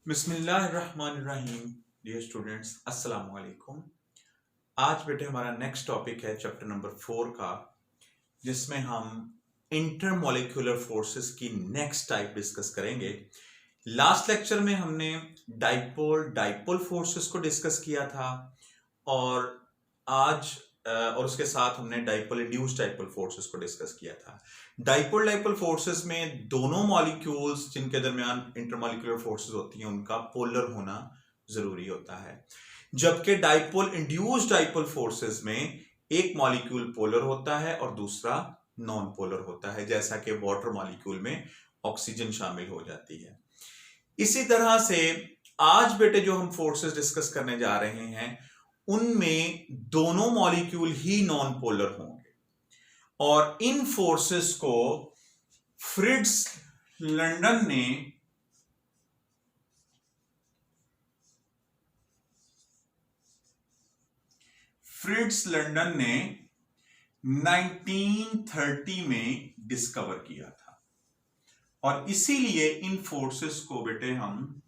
बिस्मिल्लाहिर्रहमानिर्रहीम। Dear students, अस्सलाम वालेकुम। आज बेटे हमारा नेक्स्ट टॉपिक है चैप्टर नंबर 4 का, जिसमें हम इंटरमॉलिक्यूलर फोर्सेस की नेक्स्ट टाइप डिस्कस करेंगे। लास्ट लेक्चर में हमने डाइपोल डाइपोल फोर्सेस को डिस्कस किया था, और आज और उसके साथ हमने डाइपोल इंड्यूस्ड डाइपोल फोर्सेस को डिस्कस किया था। डाइपोल डाइपोल फोर्सेस में दोनों मॉलिक्यूल्स जिनके दरमियान इंटरमॉलिक्यूलर फोर्सेस होती हैं उनका पोलर होना जरूरी होता है, जबकि डाइपोल इंड्यूस्ड डाइपोल फोर्सेस में एक मॉलिक्यूल पोलर होता है और दूसरा नॉन पोलर होता है, जैसा कि वाटर मॉलिक्यूल में ऑक्सीजन शामिल हो जाती है। इसी तरह से आज बेटे जो हम फोर्सेस डिस्कस करने जा रहे हैं उनमें दोनों मॉलिक्यूल ही नॉन पोलर होंगे, और इन फोर्सेस को फ्रिट्ज लंदन ने फ्रिट्ज लंदन ने 1930 में डिस्कवर किया था, और इसीलिए इन फोर्सेस को बेटे हम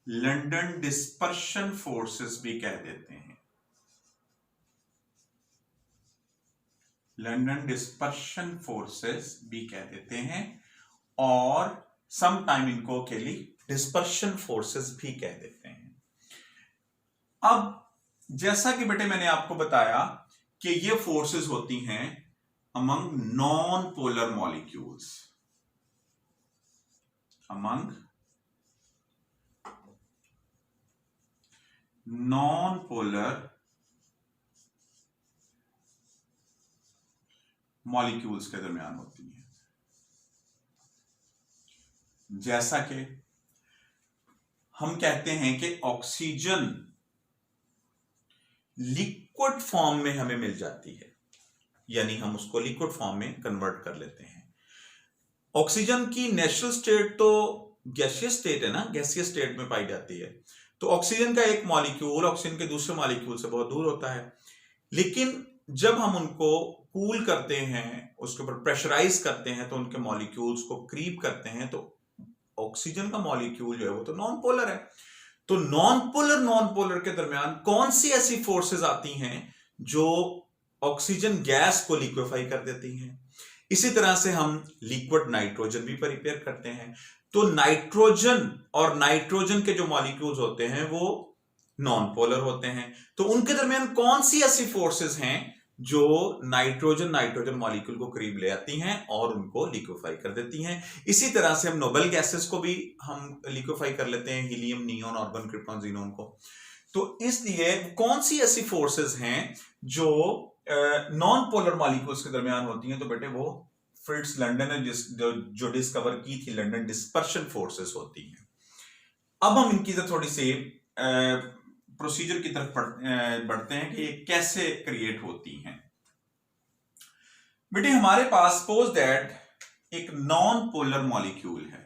लंदन डिस्पर्शन फोर्सेस भी कह देते हैं। लंदन डिस्पर्शन फोर्सेस भी कह देते हैं, और सम टाइम इनको के लिए डिस्पर्शन फोर्सेस भी कह देते हैं। अब जैसा कि बेटे मैंने आपको बताया कि ये फोर्सेस होती हैं among non polar molecules, among non polar molecules के दरमियान होती है। जैसा कि हम कहते हैं कि ऑक्सीजन लिक्विड फॉर्म में हमें मिल जाती है, यानी हम उसको लिक्विड फॉर्म में कन्वर्ट कर लेते हैं। ऑक्सीजन की नेचुरल स्टेट तो गैसियस स्टेट है ना, गैसियस स्टेट में पाई जाती है। तो ऑक्सीजन का एक मॉलिक्यूल ऑक्सीजन के दूसरे मॉलिक्यूल से बहुत दूर होता है, लेकिन जब हम उनको कूल करते हैं, उसके ऊपर प्रेशराइज करते हैं, तो उनके मॉलिक्यूल्स को क्रीप करते हैं, तो ऑक्सीजन का मॉलिक्यूल जो है वो तो नॉन पोलर है। तो नॉन पोलर के दरमियान कौन सी ऐसी फोर्सेस आती हैं जो ऑक्सीजन गैस को लिक्विफाई कर देती हैं। इसी तरह से हम लिक्विड नाइट्रोजन भी प्रिपेयर करते हैं। तो नाइट्रोजन और नाइट्रोजन के जो मॉलिक्यूल्स होते हैं वो नॉन पोलर होते हैं। तो उनके दरमियान कौन सी ऐसी फोर्सेस हैं जो नाइट्रोजन मॉलिक्यूल को करीब ले आती हैं और उनको लिक्विफाई कर देती हैं। इसी तरह से हम नोबेल गैसेस को भी हम लिक्विफाई कर लेते हैं, helium, neon, argon, krypton, xenon को। तो इसलिए कौन सी ऐसी फोर्सेस हैं जो नॉन पोलर मॉलिक्यूल्स के दरमियान होती हैं, तो बेटे वो फ्रिट्ज लंदन ने जो डिस्कवर की थी, लंदन डिस्पर्शन फोर्सेस होती हैं। अब हम इनकी थोड़ी सी प्रोसीजर की तरफ बढ़ते हैं कि ये कैसे क्रिएट होती हैं। बेटे हमारे पास सपोज दैट एक नॉन पोलर मॉलिक्यूल है,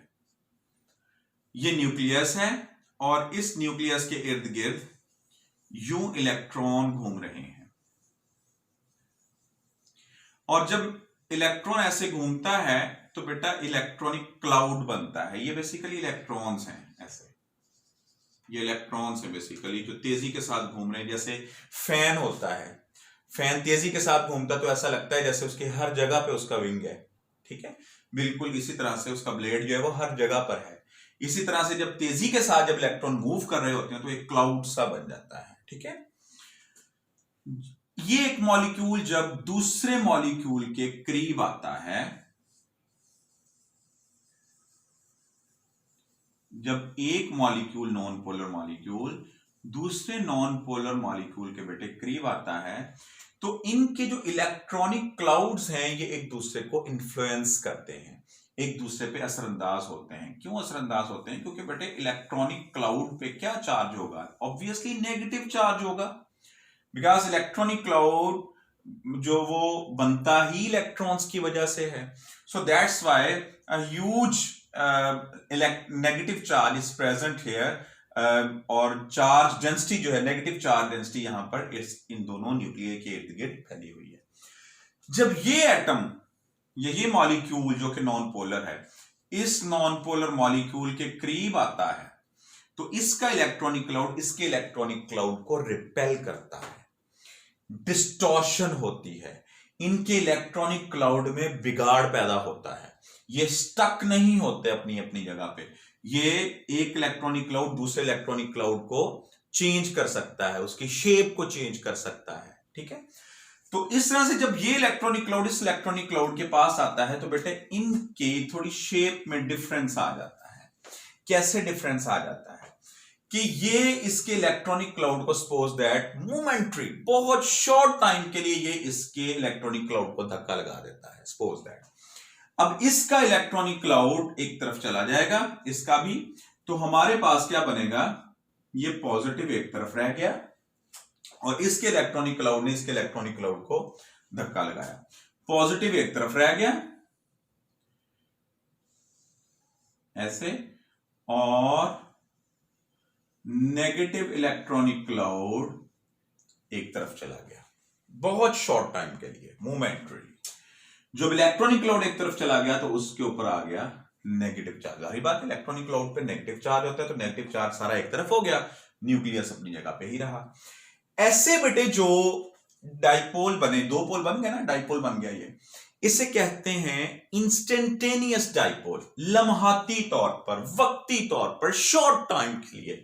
ये न्यूक्लियस है, और इस न्यूक्लियस के इर्द गिर्द यूं इलेक्ट्रॉन घूम रहे हैं, और जब इलेक्ट्रॉन ऐसे घूमता है तो बेटा इलेक्ट्रॉनिक क्लाउड बनता है। ये बेसिकली इलेक्ट्रॉन्स हैं, ऐसे ये इलेक्ट्रॉन्स हैं बेसिकली जो तेजी के साथ घूम रहे हैं। जैसे फैन होता है, फैन तेजी के साथ घूमता तो ऐसा लगता है जैसे उसकी हर जगह पे उसका विंग है, ठीक है। बिल्कुल इसी तरह से उसका ब्लेड जो है वो हर जगह पर है। इसी तरह से जब तेजी के साथ जब इलेक्ट्रॉन मूव कर रहे होते हैं तो एक क्लाउड सा बन जाता है, ठीक है। ये एक मॉलिक्यूल जब दूसरे मॉलिक्यूल के करीब आता है, जब एक मॉलिक्यूल नॉन पोलर मॉलिक्यूल दूसरे नॉन पोलर मॉलिक्यूल के बेटे करीब आता है, तो इनके जो इलेक्ट्रॉनिक क्लाउड्स हैं ये एक दूसरे को इन्फ्लुएंस करते हैं, एक दूसरे पे असरअंदाज होते हैं। क्यों असरअंदाज होते हैं? क्योंकि बेटे इलेक्ट्रॉनिक क्लाउड पे क्या चार्ज होगा? ऑब्वियसली नेगेटिव चार्ज होगा, बिकॉज इलेक्ट्रॉनिक क्लाउड जो वो बनता ही इलेक्ट्रॉन्स की वजह से है। So that's why a huge negative charge is present here, और चार्ज डेंसिटी जो है, नेगेटिव चार्ज डेंसिटी यहां पर इन दोनों न्यूक्लियर के इर्द गिर्द फैली हुई है। जब ये एटम, यही मॉलिक्यूल जो कि नॉन पोलर है, इस नॉन पोलर मॉलिक्यूल के करीब आता है, तो इसका इलेक्ट्रॉनिक क्लाउड इसके इलेक्ट्रॉनिक क्लाउड को रिपेल करता है, डिस्टॉर्शन होती है, इनके इलेक्ट्रॉनिक क्लाउड में बिगाड़ पैदा होता है, ये स्टक नहीं होते अपनी अपनी जगह पे, ये एक इलेक्ट्रॉनिक क्लाउड दूसरे इलेक्ट्रॉनिक क्लाउड को चेंज कर सकता है, उसकी शेप को चेंज कर सकता है, ठीक है। तो इस तरह से जब ये इलेक्ट्रॉनिक क्लाउड इस इलेक्ट्रॉनिक क्लाउड के पास आता है तो बेटे इनके थोड़ी शेप में डिफरेंस आ जाता है। कैसे डिफरेंस आ जाता है कि ये इसके इलेक्ट्रॉनिक क्लाउड को सपोज दैट मोमेंटरी बहुत शॉर्ट टाइम के लिए ये इसके इलेक्ट्रॉनिक क्लाउड को धक्का लगा देता है, सपोज दैट। अब इसका इलेक्ट्रॉनिक क्लाउड एक तरफ चला जाएगा, इसका भी, तो हमारे पास क्या बनेगा, ये पॉजिटिव एक तरफ रह गया और इसके इलेक्ट्रॉनिक क्लाउड ने इसके इलेक्ट्रॉनिक क्लाउड को धक्का लगाया, पॉजिटिव एक तरफ रह गया ऐसे और नेगेटिव इलेक्ट्रॉनिक क्लाउड एक तरफ चला गया बहुत शॉर्ट टाइम के लिए, मोमेंटरी। जब इलेक्ट्रॉनिक क्लाउड एक तरफ चला गया तो उसके ऊपर आ गया नेगेटिव चार्ज। जाहिर बात है इलेक्ट्रॉनिक क्लाउड पे नेगेटिव चार्ज होता है तो नेगेटिव चार्ज सारा एक तरफ हो गया, न्यूक्लियस अपनी जगह पे ही रहा। ऐसे बेटे जो डाइपोल बने, दो पोल बन गए ना, डाइपोल बन गया ये, इसे कहते हैं इंस्टेंटेनियस डाइपोल, लम्हाती तौर पर, वक्ती तौर पर, शॉर्ट टाइम के लिए।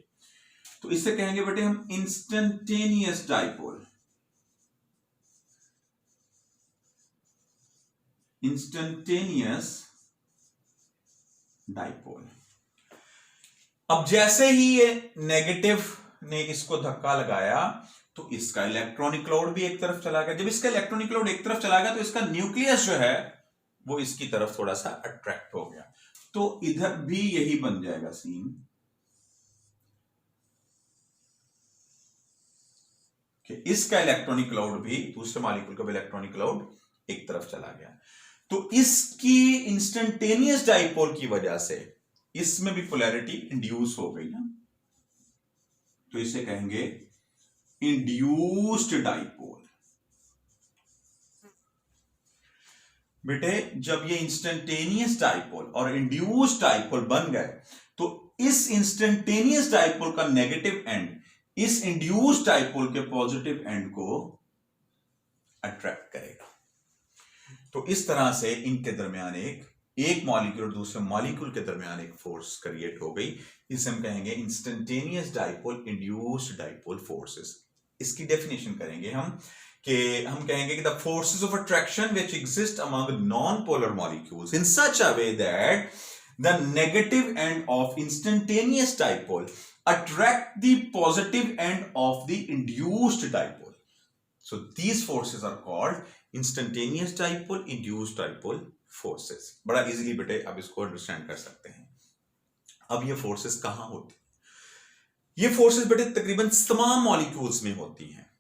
तो इसे कहेंगे बेटे हम इंस्टेंटेनियस डाइपोल, इंस्टेंटेनियस डाइपोल। अब जैसे ही ये नेगेटिव ने इसको धक्का लगाया तो इसका इलेक्ट्रॉनिक क्लाउड भी एक तरफ चला गया। जब इसका इलेक्ट्रॉनिक क्लाउड एक तरफ चला गया तो इसका न्यूक्लियस जो है वो इसकी तरफ थोड़ा सा अट्रैक्ट हो गया, तो इधर भी यही बन जाएगा सीन कि इसका इलेक्ट्रॉनिक क्लाउड भी, दूसरे मॉलिक्यूल का भी इलेक्ट्रॉनिक क्लाउड एक तरफ चला गया। तो इसकी इंस्टेंटेनियस डाइपोल की वजह से इसमें भी पोलैरिटी इंड्यूस हो गई ना, तो इसे कहेंगे इंड्यूस्ड डाइपोल। बेटे जब ये इंस्टेंटेनियस डाइपोल और इंड्यूस्ड डाइपोल बन गए तो इस इंस्टेंटेनियस डाइपोल का नेगेटिव एंड इस इंड्यूस्ड डाइपोल के पॉजिटिव एंड को अट्रैक्ट करेगा। तो इस तरह से इनके दरमियान एक मॉलिक्यूल और दूसरे मॉलिक्यूल के दरमियान एक फोर्स क्रिएट हो गई। इसे हम कहेंगे instantaneous dipole induced dipole forces. इसकी डेफिनेशन करेंगे हम कहेंगे कि the forces of attraction which exist among non polar molecules in such a way that the negative end of instantaneous dipole attract the positive end of the induced dipole. So these forces are called instantaneous dipole, induced dipole forces. बड़ा easily बेटे अब इसको understand कर सकते हैं। अब ये forces कहां होती हैं? ये फोर्सेस बेटे तकरीबन तमाम मॉलिक्यूल्स में होती हैं,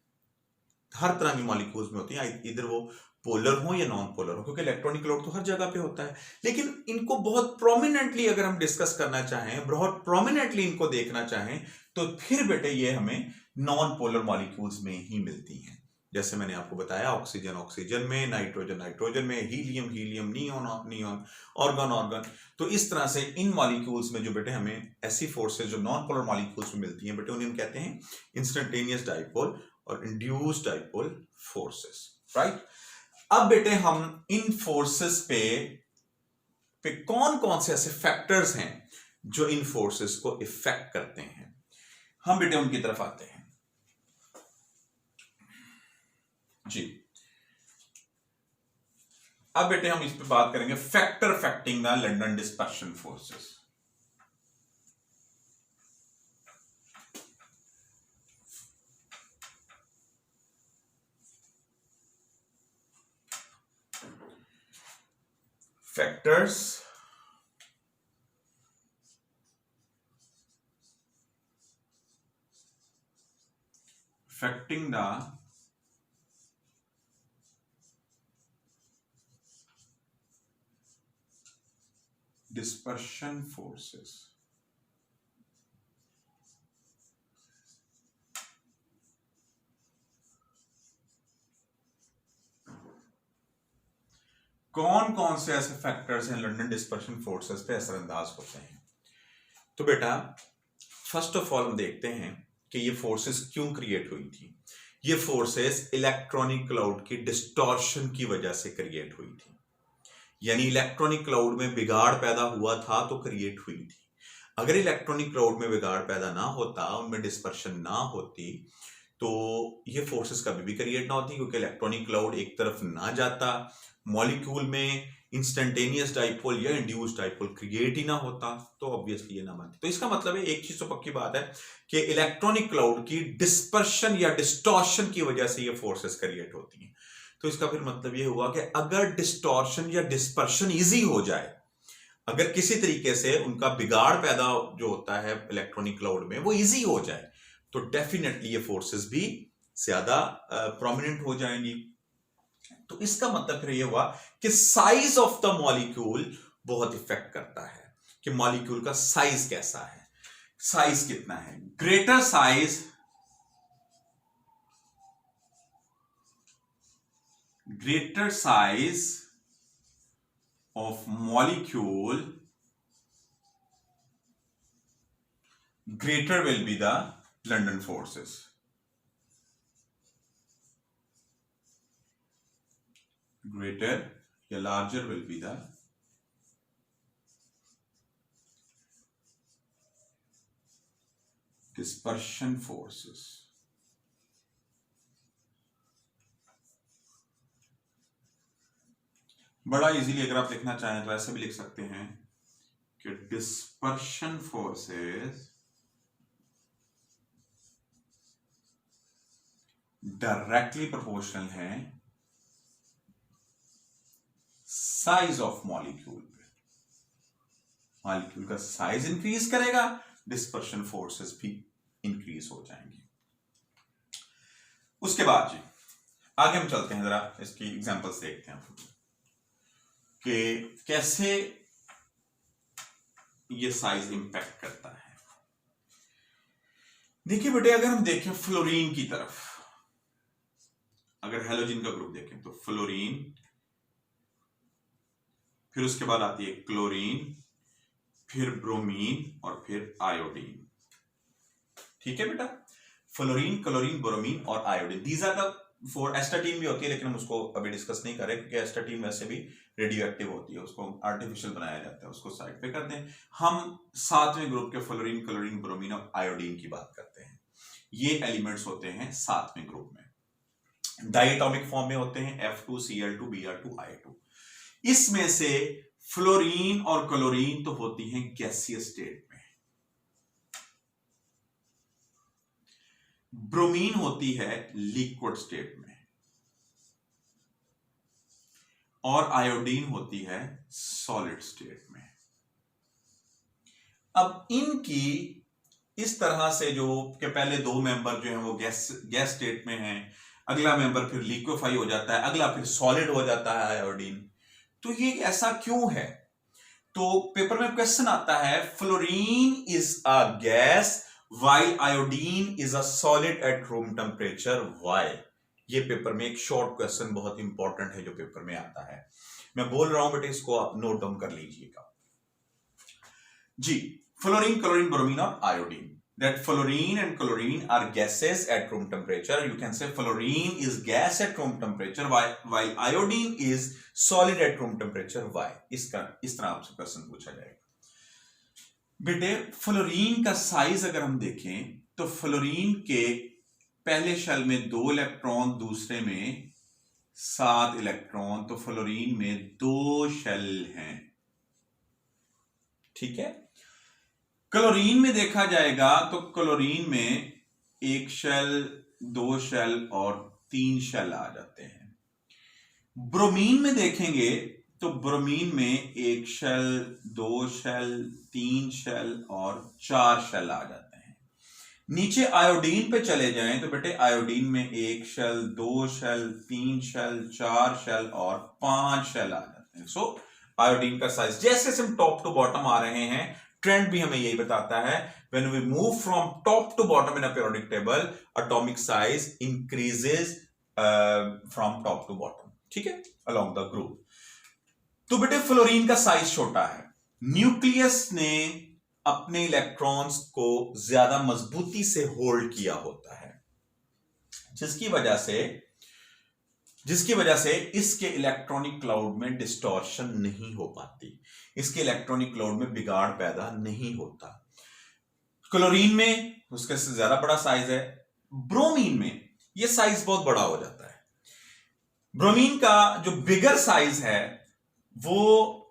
हर तरह की मॉलिक्यूल्स में होती हैं, इधर वो पोलर हो या नॉन पोलर हो, क्योंकि इलेक्ट्रॉनिक क्लाउड तो हर जगह पे होता है। लेकिन इनको बहुत प्रोमिनेंटली अगर हम डिस्कस करना चाहें, बहुत प्रोमिनेंटली इनको देखना चाहें, तो फिर बेटे ये हमें नॉन पोलर मॉलिक्यूल्स में ही मिलती हैं। जैसे मैंने आपको बताया ऑक्सीजन ऑक्सीजन में, नाइट्रोजन नाइट्रोजन में, helium helium, neon neon, organ organ. तो इस तरह से इन मॉलिक्यूल्स में जो बेटे हमें ऐसी फोर्सेस जो नॉन पोलर मॉलिक्यूल्स में मिलती हैं बेटे उन्हें हम कहते हैं इंस्टेंटेनियस डाइपोल और इंड्यूस्ड डाइपोल फोर्सेस, राइट। अब बेटे हम इन फोर्सेस पे कौन कौन से ऐसे फैक्टर्स हैं जो इन फोर्सेस को इफेक्ट करते हैं, हम बेटे उनकी तरफ आते हैं जी। अब बेटे हम इस पे बात करेंगे factor affecting the London dispersion forces. factors affecting the dispersion forces। कौन कौन से ऐसे फैक्टर्स हैं लंदन डिस्पर्शन फोर्सेस पे असरअंदाज होते हैं? तो बेटा फर्स्ट ऑफ ऑल हम देखते हैं कि ये फोर्सेस क्यों क्रिएट हुई थी। ये फोर्सेस इलेक्ट्रॉनिक क्लाउड की डिस्टॉर्शन की वजह से क्रिएट हुई थी, यानी इलेक्ट्रॉनिक क्लाउड में बिगाड़ पैदा हुआ था तो क्रिएट हुई थी। अगर इलेक्ट्रॉनिक क्लाउड में बिगाड़ पैदा ना होता, उनमें डिस्पर्शन ना होती, तो ये फोर्सेस कभी भी क्रिएट ना होती, क्योंकि इलेक्ट्रॉनिक क्लाउड एक तरफ ना जाता, मॉलिक्यूल में इंस्टेंटेनियस डाइपोल या इंड्यूस्ड डाइपोल क्रिएट ही ना होता, तो ऑब्वियसली ये ना बनती। तो इसका मतलब है, एक चीज तो पक्की बात है कि इलेक्ट्रॉनिक क्लाउड की डिस्पर्शन या डिस्टॉर्शन की वजह से ये फोर्सेस क्रिएट होती हैं। तो इसका फिर मतलब ये हुआ कि अगर डिस्टॉर्शन या डिस्पर्शन इजी हो जाए, अगर किसी तरीके से उनका बिगाड़ पैदा जो होता है इलेक्ट्रॉनिक क्लाउड में वो इजी हो जाए, तो डेफिनेटली ये फोर्सेस भी ज्यादा प्रोमिनेंट हो जाएंगी। तो इसका मतलब फिर ये हुआ कि साइज ऑफ द मॉलिक्यूल बहुत इफेक्ट करता है कि मॉलिक्यूल का साइज कैसा है, साइज कितना है। Greater size of molecule, greater will be the London forces. Greater या larger will be the dispersion forces. बड़ा इजीली अगर आप लिखना चाहें तो ऐसे भी लिख सकते हैं कि डिस्पर्शन फोर्सेस डायरेक्टली प्रोपोर्शनल है साइज ऑफ मॉलिक्यूल पे। मॉलिक्यूल का साइज इंक्रीज करेगा, डिस्पर्शन फोर्सेस भी इंक्रीज हो जाएंगी। उसके बाद जी आगे हम चलते हैं, जरा इसकी एग्जांपल्स देखते हैं कि कैसे ये साइज इंपैक्ट करता है। देखिए बेटे, अगर हम देखें फ्लोरीन की तरफ, अगर हेलोजन का ग्रुप देखें तो फ्लोरीन, फिर उसके बाद आती है क्लोरीन, फिर ब्रोमीन और फिर आयोडीन। ठीक है बेटा, फ्लोरीन, क्लोरीन, ब्रोमीन और iodine, these are the four. Astatine भी होती है लेकिन हम उसको अभी डिस्कस नहीं कर रहे, क्योंकि एस्टाटीन वैसे भी रेडियो एक्टिव होती है, उसको आर्टिफिशियल बनाया जाता है, उसको साइड पे कर दें। हम सातवें ग्रुप के फ्लोरीन, क्लोरीन, ब्रोमीन और आयोडीन की बात करते हैं। ये एलिमेंट्स होते हैं सातवें ग्रुप में, डायटोमिक फॉर्म में होते हैं, F2Cl2 Br2 I2। इसमें से फ्लोरीन और क्लोरीन तो होती हैं गैसीय स्टेट में, ब्रोमीन होती है लिक्विड स्टेट में, और आयोडीन होती है सॉलिड स्टेट में। अब इनकी इस तरह से जो कि पहले दो मेंबर जो हैं वो गैस स्टेट में हैं, अगला मेंबर फिर लिक्विफाई हो जाता है, अगला फिर सॉलिड हो जाता है आयोडीन। तो ये ऐसा क्यों है? तो पेपर में क्वेश्चन आता है, fluorine is a gas while iodine is a solid at room temperature, why? ये पेपर में एक शॉर्ट क्वेश्चन बहुत इंपॉर्टेंट है जो पेपर में आता है। मैं बोल रहा हूं बेटे, इसको आप नोट डाउन कर लीजिएगा जी। फ्लोरीन, क्लोरीन, ब्रोमीन और iodine, that fluorine and chlorine are gases at room temperature. You can say fluorine is gas at room temperature while iodine is solid at room temperature. Why? इस तरह आपसे question पूछा जाएगा। बेटे, fluorine का size अगर हम देखें तो फ्लोरीन के पहले शेल में 2 इलेक्ट्रॉन, दूसरे में 7 इलेक्ट्रॉन, तो फ्लोरीन में 2 शेल हैं। ठीक है। क्लोरीन में देखा जाएगा तो क्लोरीन में 1 शेल, 2 शेल और 3 शेल आ जाते हैं। ब्रोमीन में देखेंगे तो ब्रोमीन में 1 शेल, 2 शेल, 3 शेल और 4 शेल आ जाते हैं। नीचे आयोडीन पे चले जाएं तो बेटे आयोडीन में 1 शेल, 2 शेल, 3 शेल, 4 शेल और 5 शेल आ जाते हैं। सो आयोडीन का साइज जैसे हम टॉप टू बॉटम आ रहे हैं, ट्रेंड भी हमें यही बताता है, when we move from top to bottom in a periodic table, atomic size increases from top to bottom. ठीक है, अलोंग द ग्रुप। तो बेटे फ्लोरीन का साइज छोटा है, न्यूक्लियस ने अपने इलेक्ट्रॉन्स को ज्यादा मजबूती से होल्ड किया होता है, जिसकी वजह से इसके इलेक्ट्रॉनिक क्लाउड में डिस्टॉर्शन नहीं हो पाती, इसके इलेक्ट्रॉनिक क्लाउड में बिगाड़ पैदा नहीं होता। क्लोरीन में उसका ज्यादा बड़ा साइज है, ब्रोमीन में यह साइज बहुत बड़ा हो जाता है। ब्रोमीन का जो बिगर साइज है वो,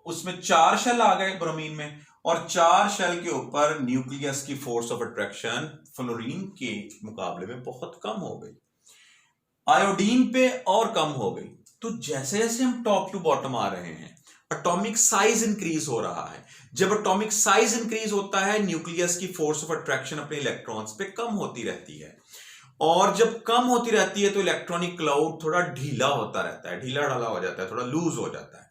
उसमें 4 शेल आ गए ब्रोमीन में, और 4 शेल के ऊपर न्यूक्लियस की फोर्स ऑफ अट्रैक्शन फ्लोरीन के मुकाबले में बहुत कम हो गई, आयोडीन पे और कम हो गई। तो जैसे जैसे हम टॉप टू बॉटम आ रहे हैं, एटॉमिक साइज इंक्रीज हो रहा है। जब एटॉमिक साइज इंक्रीज होता है, न्यूक्लियस की फोर्स ऑफ अट्रैक्शन अपने इलेक्ट्रॉन्स पे कम होती रहती है, और जब कम होती रहती है तो इलेक्ट्रॉनिक क्लाउड थोड़ा ढीला होता रहता है, ढीला ढाला हो जाता है, थोड़ा लूज हो जाता है।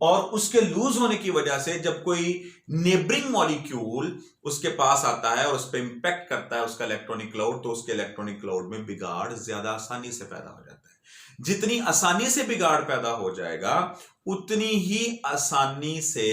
और उसके लूज होने की वजह से जब कोई नेबरिंग मॉलिक्यूल उसके पास आता है और उस पर इंपैक्ट करता है उसका इलेक्ट्रॉनिक क्लाउड, तो उसके इलेक्ट्रॉनिक क्लाउड में बिगाड़ ज्यादा आसानी से पैदा हो जाता है। जितनी आसानी से बिगाड़ पैदा हो जाएगा, उतनी ही आसानी से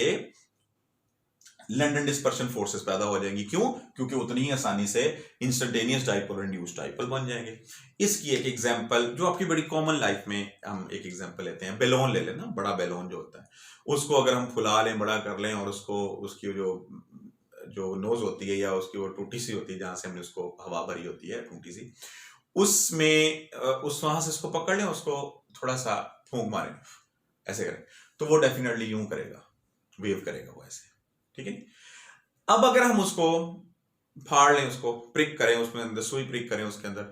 लंडन डिस्पर्शन फोर्सेस पैदा हो जाएंगी। क्यों? क्योंकि उतनी ही आसानी से इंस्टेंटेनियस डाइपोल, इंड्यूस्ड डाइपोल बन जाएंगे। इसकी एक एग्जांपल जो आपकी बड़ी कॉमन लाइफ में, हम एक एग्जांपल लेते हैं, बेलून ले लेना, बड़ा बेलून जो होता है, उसको अगर हम फुला लें, बड़ा कर लें, और उसको उसकी जो नोज होती है या उसकी वो टूटी सी होती है जहां से हमने उसको हवा भरी होती है, टूटी सी, उसमें वहां से उसको पकड़ लें, उसको थोड़ा सा फूंक मारें, ऐसे करें, तो वो डेफिनेटली यूं करेगा, वेव करेगा वो ऐसे, ठीक है। अब अगर हम उसको फाड़ लें, उसको प्रिक करें, उसमें अंदर सुई प्रिक करें उसके अंदर,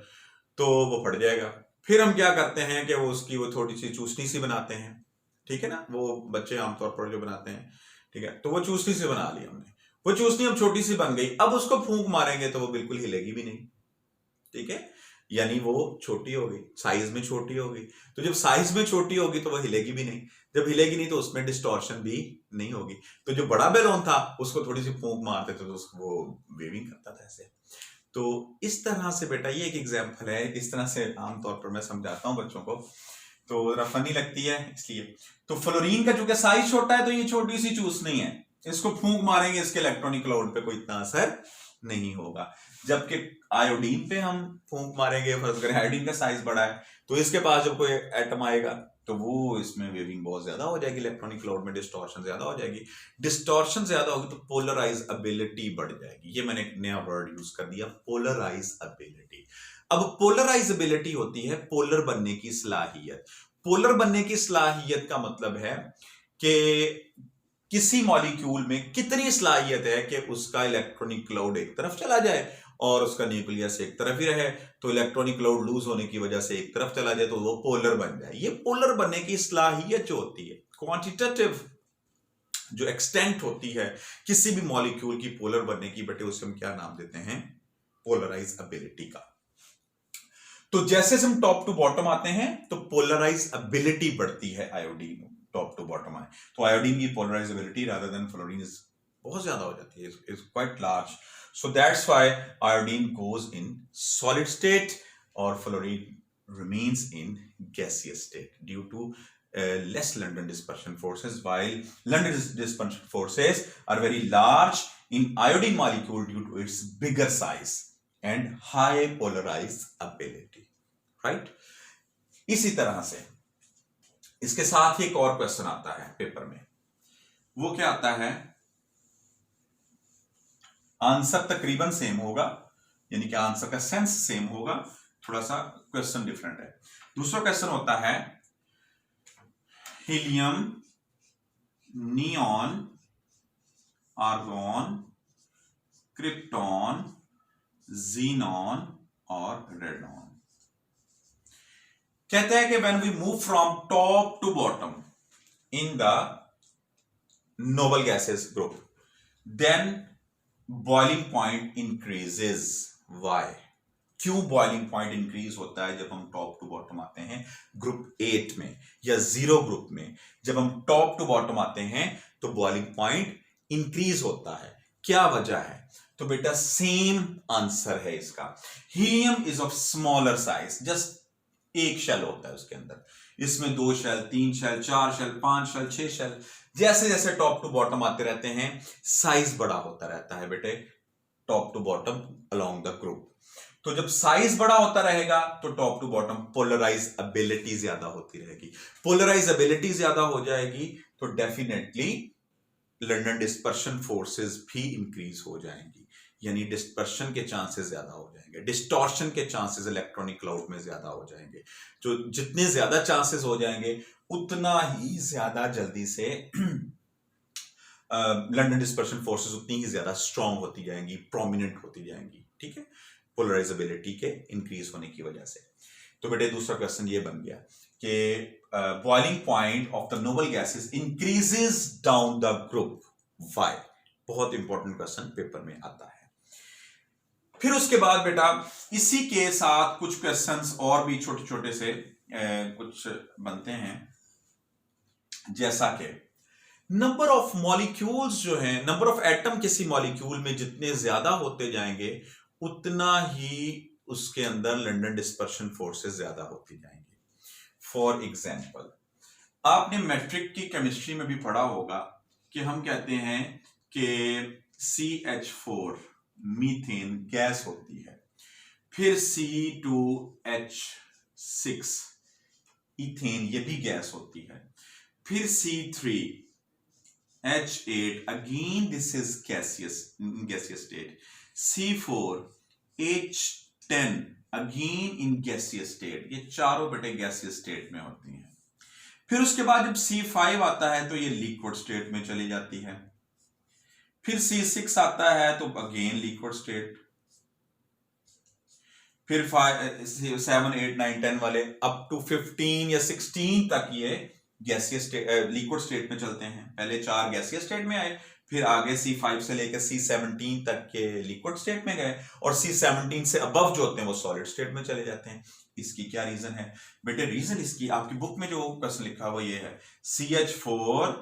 तो वो फट जाएगा। फिर हम क्या करते हैं कि वो थोड़ी सी चूसनी सी बनाते हैं, ठीक है ना, वो बच्चे आमतौर पर जो बनाते हैं, ठीक है, तो वो चूसनी से बना ली हमने, वो चूसनी अब छोटी सी बन गई। अब उसको फूंक मारेंगे तो वो बिल्कुल हिलेगी भी नहीं, ठीक है, यानी वो छोटी हो गई, साइज में छोटी हो गई। तो जब साइज में छोटी होगी तो वो हिलेगी भी नहीं, जब हिलेगी नहीं तो उसमें डिस्टॉर्शन भी नहीं होगी। तो जो बड़ा बैलून था उसको थोड़ी सी फूंक मारते थे तो वो वेविंग करता था ऐसे। तो इस तरह से बेटा, ये एक एग्जाम्पल है, इस तरह से आमतौर पर मैं समझाता हूँ बच्चों को, तो जरा फनी लगती है इसलिए। तो फ्लोरीन का चूंकि साइज छोटा है तो ये छोटी सी चूसनी है, इसको फूंक मारेंगे, इसके इलेक्ट्रॉनिक क्लाउड पे कोई इतना असर नहीं होगा। जबकि आयोडीन पे हम फूंक मारेंगे, फर्ज करें आयोडीन का साइज बड़ा है, तो इसके पास जब कोई एटम आएगा तो वो इसमें वेविंग बहुत ज्यादा हो जाएगी, इलेक्ट्रॉनिक क्लाउड में डिस्टॉर्शन ज्यादा हो जाएगी। डिस्टॉर्शन ज्यादा होगी तो पोलराइजेबिलिटी बढ़ जाएगी। ये मैंने एक नया वर्ड यूज कर दिया, पोलराइजेबिलिटी। अब पोलराइजेबिलिटी होती है पोलर बनने की सलाहियत। पोलर बनने की सलाहियत का मतलब है कि किसी मॉलिक्यूल में कितनी सलाहियत है कि उसका इलेक्ट्रॉनिक क्लाउड एक तरफ चला जाए और उसका न्यूक्लियस एक तरफ ही रहे, तो इलेक्ट्रॉनिक क्लाउड लूज होने की वजह से एक तरफ चला जाए तो वो पोलर बन जाए। ये पोलर बनने की सलाहियत जो होती है, क्वांटिटेटिव जो एक्सटेंट होती है किसी भी मॉलिक्यूल की पोलर बनने की, बेटे उसे हम क्या नाम देते हैं? पोलराइजेबिलिटी का। तो जैसे हम टॉप टू बॉटम आते हैं तो पोलराइजेबिलिटी बढ़ती है, आयोडीन टॉप टू बॉटम आए तो आयोडीन की polarisability rather than fluorine is बहुत ज्यादा हो जाती है, is quite large. So that's why iodine goes in solid state or fluorine remains in gaseous state due to less London dispersion forces, while London dispersion forces are very large in iodine molecule due to its bigger size and high polarizability, right? इसी तरह से इसके साथ ही एक और question आता है paper में, वो क्या आता है? आंसर तकरीबन सेम होगा, यानी कि आंसर का सेंस सेम होगा, थोड़ा सा क्वेश्चन डिफरेंट है। दूसरा क्वेश्चन होता है helium, neon, argon, krypton, xenon और रेडॉन। कहते हैं कि when we move from top to bottom in the noble gases group, then boiling point increases. Why? क्यों बॉइलिंग पॉइंट इंक्रीज होता है जब हम टॉप टू बॉटम आते हैं ग्रुप 8 में या 0 ग्रुप में? जब हम टॉप टू बॉटम आते हैं तो बॉइलिंग पॉइंट इंक्रीज होता है। क्या वजह है? तो बेटा सेम आंसर है इसका। Helium is of smaller size, just एक शेल होता है उसके अंदर, इसमें 2 shell, 3 shell, 4 shell, 5 shell, 6 shell, जैसे जैसे टॉप टू बॉटम आते रहते हैं साइज बड़ा होता रहता है बेटे, top to bottom along the group. तो जब साइज बड़ा होता रहेगा तो top to bottom polarizability ज्यादा होती रहेगी। पोलराइज एबिलिटी ज्यादा हो जाएगी तो डेफिनेटली लंडन डिस्पर्शन फोर्सेस भी इंक्रीज हो जाएंगी, यानी डिस्पर्शन के चांसेस ज्यादा हो जाएंगे, डिस्टॉर्शन के चांसेस इलेक्ट्रॉनिक क्लाउड में ज्यादा हो जाएंगे। जो जितने ज्यादा चांसेस हो जाएंगे उतना ही ज्यादा जल्दी से लंडन डिस्पर्शन फोर्सेस उतनी ही ज्यादा स्ट्रांग होती जाएंगी, प्रोमिनेंट होती जाएंगी, ठीक है, पोलराइजेबिलिटी के इंक्रीज होने की वजह से। तो बेटे दूसरा क्वेश्चन ये बन गया कि boiling point of the noble gases increases down the group, why? बहुत इंपॉर्टेंट क्वेश्चन पेपर में आता है। फिर उसके बाद बेटा इसी के साथ कुछ क्वेश्चंस और भी छोटे छोटे से कुछ बनते हैं, जैसा कि नंबर ऑफ मॉलिक्यूल्स जो है, नंबर ऑफ एटम किसी मॉलिक्यूल में जितने ज्यादा होते जाएंगे उतना ही उसके अंदर लंडन डिस्पर्शन फोर्सेस ज्यादा होती जाएंगी। फॉर एग्जाम्पल आपने मैट्रिक की केमिस्ट्री में भी पढ़ा होगा कि हम कहते हैं कि CH4 मीथेन गैस होती है, फिर C2H6 इथेन ये भी गैस होती है, फिर C3H8 again this is gaseous state, C4H10 again in gaseous state. ये चारों बेटे गैसियस स्टेट में होती हैं। फिर उसके बाद जब C5 आता है तो ये लिक्विड स्टेट में चली जाती है, फिर C6 आता है तो अगेन लिक्विड स्टेट, फिर 7 8 9 10 वाले अप टू 15 या 16 तक ये गैसियस लिक्विड स्टेट में चलते हैं। पहले 4 गैसियस स्टेट में आए, फिर आगे C5 से लेकर C17 तक के लिक्विड स्टेट में गए, और C17 से अबव जो होते हैं वो सॉलिड स्टेट में चले जाते हैं। इसकी क्या रीजन है बेटे? रीजन इसकी आपकी बुक में जो क्वेश्चन लिखा हुआ ये है, CH4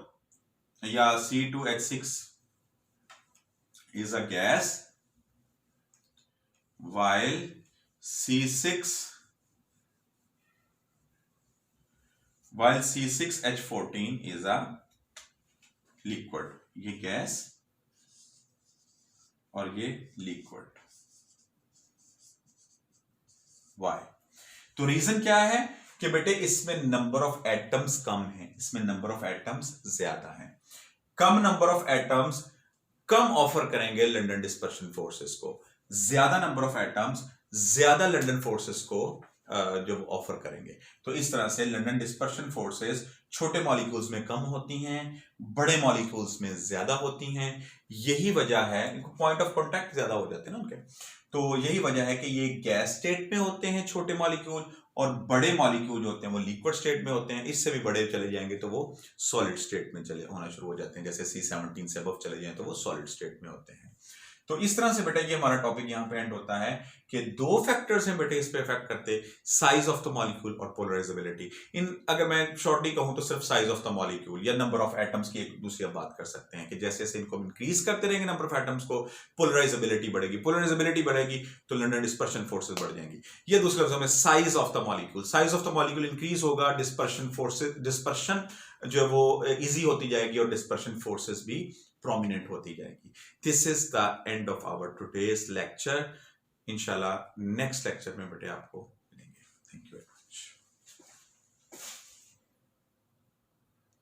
या C2H6 is a gas while C6H14 is a liquid। ये गैस और ये लिक्विड। वाई? तो रीजन क्या है कि बेटे इसमें नंबर ऑफ एटम्स कम है, इसमें नंबर ऑफ एटम्स ज्यादा है। कम नंबर ऑफ एटम्स कम ऑफर करेंगे लंडन डिस्पर्शन फोर्सेस को, ज्यादा नंबर ऑफ एटम्स ज्यादा लंडन फोर्सेस को जब ऑफर करेंगे। तो इस तरह से लंडन डिस्पर्शन फोर्सेस छोटे मॉलिक्यूल्स में कम होती हैं, बड़े मॉलिक्यूल्स में ज्यादा होती हैं। यही वजह है, इनको पॉइंट ऑफ कांटेक्ट ज्यादा हो जाते हैं ना उनके, तो यही वजह है कि ये गैस स्टेट में होते हैं छोटे मॉलिक्यूल, और बड़े मॉलिक्यूल जो होते हैं वो लिक्विड स्टेट में होते हैं। इससे भी बड़े चले जाएंगे तो वो सॉलिड स्टेट में चले होना शुरू हो जाते हैं, जैसे C17 से अबव चले जाएं तो वो सॉलिड स्टेट में होते हैं। तो इस तरह से बेटा ये हमारा टॉपिक यहाँ पे एंड होता है कि 2 फैक्टर्स हैं बेटे इस पे इफेक्ट करते, साइज ऑफ द मॉलिक्यूल और पोलराइजेबिलिटी। इन अगर मैं शॉर्टली कहूं तो सिर्फ साइज ऑफ द मॉलिक्यूल या नंबर ऑफ एटम्स की एक दूसरी बात कर सकते हैं कि जैसे जैसे इनको इंक्रीज करते रहेंगे नंबर ऑफ एटम्स को, पोलराइजेबिलिटी बढ़ेगी, पोलराइजेबिलिटी बढ़ेगी तो लंडन डिस्पर्शन फोर्सेस बढ़ जाएंगी। ये दूसरे लफ्जों में size of the molecule, size of the molecule increase होगा, डिस्पर्शन फोर्सेस, डिस्पर्शन जो वो इजी होती जाएगी और डिस्पर्शन फोर्सेस भी प्रोमिनेंट होती जाएगी। This is the end of our today's lecture. इंशाल्लाह नेक्स्ट लेक्चर में बेटे आपको मिलेंगे। Thank you.